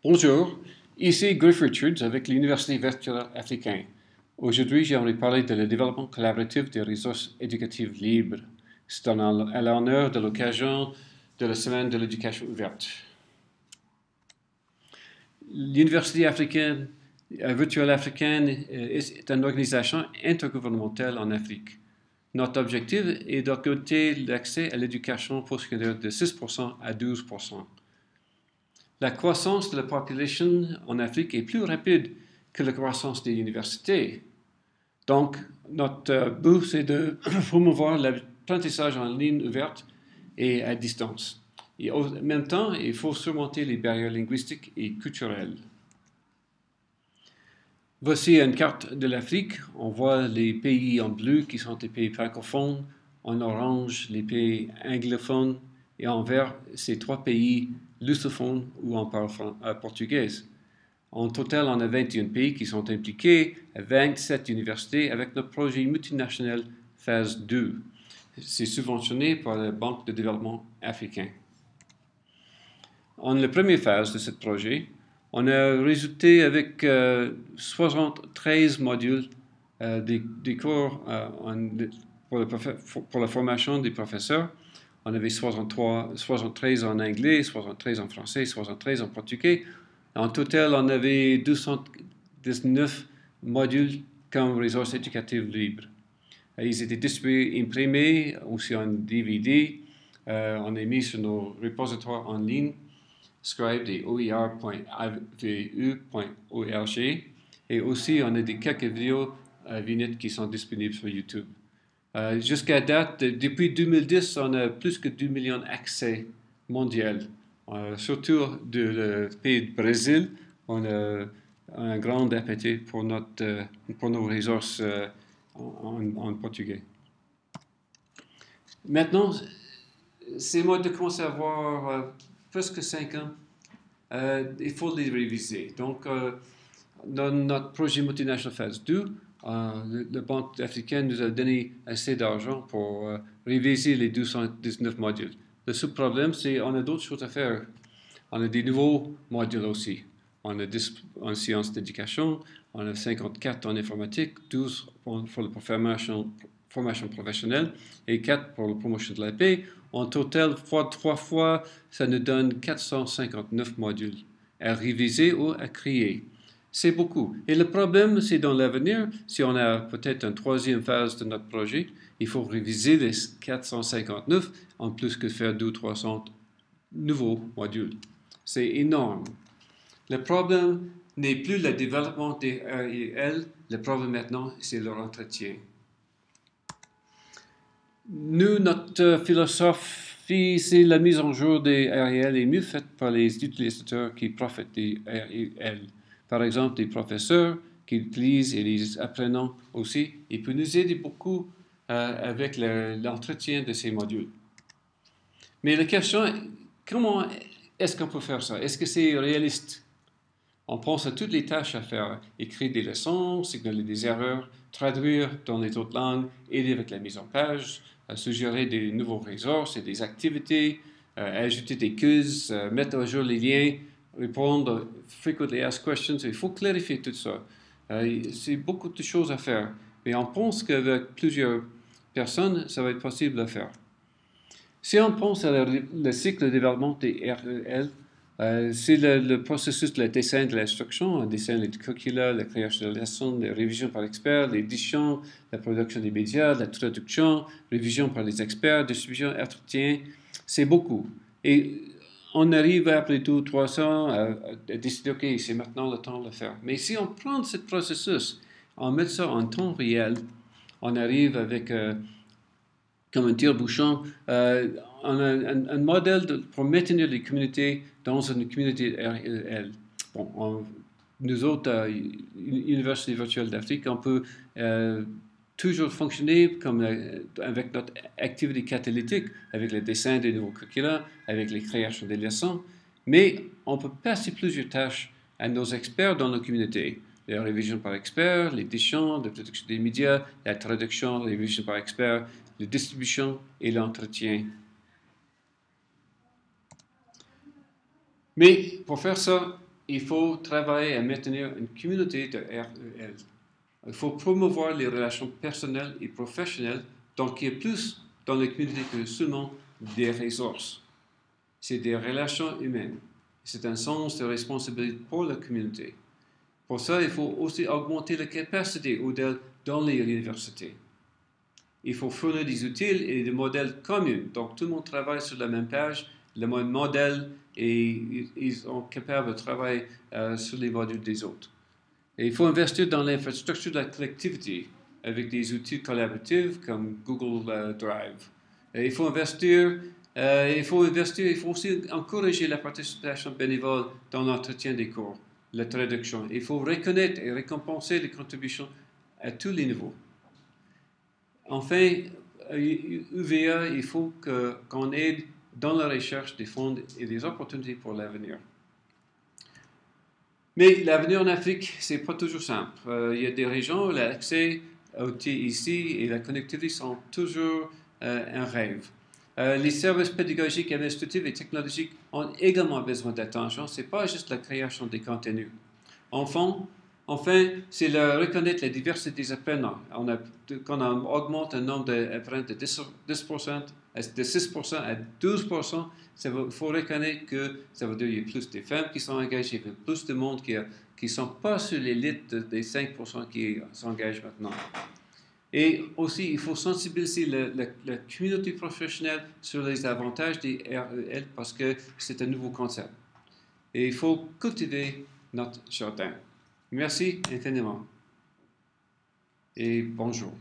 Bonjour, ici Griff Richards avec l'Université virtuelle africaine. Aujourd'hui, j'aimerais parler de le développement collaboratif des ressources éducatives libres. C'est à l'honneur de l'occasion de la semaine de l'éducation ouverte. L'Université virtuelle africaine est une organisation intergouvernementale en Afrique. Notre objectif est d'augmenter l'accès à l'éducation postsecondaire de 6% à 12%. La croissance de la population en Afrique est plus rapide que la croissance des universités. Donc, notre but, c'est de promouvoir l'apprentissage en ligne ouverte et à distance. Et en même temps, il faut surmonter les barrières linguistiques et culturelles. Voici une carte de l'Afrique. On voit les pays en bleu qui sont les pays francophones, en orange les pays anglophones et en vert ces trois pays lusophones où on parle portugais. En total, on a 21 pays qui sont impliqués, 27 universités avec notre projet multinational phase 2. C'est subventionné par la Banque de développement africain. En la première phase de ce projet, on a résulté avec 73 modules des cours pour la formation des professeurs. On avait 73 en anglais, 73 en français, 73 en portugais. En total, on avait 219 modules comme ressources éducatives libres. Ils étaient distribués, imprimés, aussi en DVD. On est mis sur nos repositoires en ligne, Scribe et oer.avu.org. Et aussi, on a quelques vidéos vignettes qui sont disponibles sur YouTube. Jusqu'à date, depuis 2010, on a plus que 2 millions d'accès mondiaux. Surtout du pays du Brésil, on a un grand appétit pour nos ressources en portugais. Maintenant, ces mots de commencer à avoir presque 5 ans, il faut les réviser. Donc, dans notre projet multinational phase 2, la Banque africaine nous a donné assez d'argent pour réviser les 219 modules. Le seul problème, c'est qu'on a d'autres choses à faire. On a des nouveaux modules aussi. On a 10 en sciences d'éducation, on a 54 en informatique, 12 pour la formation professionnelle et 4 pour la promotion de la paix. En total, 3 fois, ça nous donne 459 modules à réviser ou à créer. C'est beaucoup. Et le problème, c'est dans l'avenir, si on a peut-être une troisième phase de notre projet, il faut réviser les 459 en plus que faire 200 ou 300 nouveaux modules. C'est énorme. Le problème n'est plus le développement des REL, le problème maintenant, c'est leur entretien. Nous, notre philosophie, c'est la mise en jour des REL est mieux faite par les utilisateurs qui profitent des REL. Par exemple, des professeurs qui utilisent et les apprenants aussi. Ils peuvent nous aider beaucoup avec l'entretien de ces modules. Mais la question est, comment est-ce qu'on peut faire ça? Est-ce que c'est réaliste? On pense à toutes les tâches à faire, écrire des leçons, signaler des erreurs, traduire dans les autres langues, aider avec la mise en page, suggérer des nouveaux ressources et des activités, ajouter des quiz, mettre à jour les liens, répondre frequently asked questions. Il faut clarifier tout ça. C'est beaucoup de choses à faire, mais on pense qu'avec plusieurs personnes, ça va être possible à faire. Si on pense à le cycle de développement des REL, c'est le processus de dessin de l'instruction, le dessin des curricula, la création de leçons, la révision par l'expert, l'édition, la production des médias, la traduction, révision par les experts, distribution, entretien. C'est beaucoup. Et on arrive après tout 300 à décider, OK, c'est maintenant le temps de le faire. Mais si on prend ce processus, on met ça en temps réel, on arrive avec comme un tire-bouchon, on a un modèle pour maintenir les communautés dans une communauté REL. Bon, nous autres, Université virtuelle d'Afrique, on peut toujours fonctionner comme avec notre activité catalytique, avec le dessin des nouveaux curricula, avec les créations des leçons, mais on peut passer plusieurs tâches à nos experts dans nos communautés. La révision par expert, l'édition, la production des médias, la traduction, la révision par expert, la distribution et l'entretien. Mais pour faire ça, il faut travailler à maintenir une communauté de REL. Il faut promouvoir les relations personnelles et professionnelles, donc il y a plus dans la communauté que seulement des ressources. C'est des relations humaines. C'est un sens de responsabilité pour la communauté. Pour ça, il faut aussi augmenter la capacité d'elle dans les universités. Il faut fournir des outils et des modèles communs. Donc, tout le monde travaille sur la même page, le même modèle, et ils sont capables de travailler sur les modules des autres. Et il faut investir dans l'infrastructure de la collectivité avec des outils collaboratifs comme Google Drive. Et il faut aussi encourager la participation bénévole dans l'entretien des cours, la traduction. Il faut reconnaître et récompenser les contributions à tous les niveaux. Enfin, UVA, il faut qu'on aide dans la recherche des fonds et des opportunités pour l'avenir. Mais l'avenir en Afrique, c'est pas toujours simple. Il y a des régions où l'accès au TIC et la connectivité sont toujours un rêve. Les services pédagogiques, administratifs et technologiques ont également besoin d'attention. Ce n'est pas juste la création des contenus. Enfin, c'est reconnaître la diversité des apprenants. Quand on augmente le nombre d'apprenants de 6% à 12%, il faut reconnaître que ça veut dire qu'il y a plus de femmes qui sont engagées, il y a plus de monde qui ne sont pas sur l'élite des 5% qui s'engagent maintenant. Et aussi, il faut sensibiliser la communauté professionnelle sur les avantages des REL parce que c'est un nouveau concept. Et il faut cultiver notre jardin. Merci infiniment et bonjour.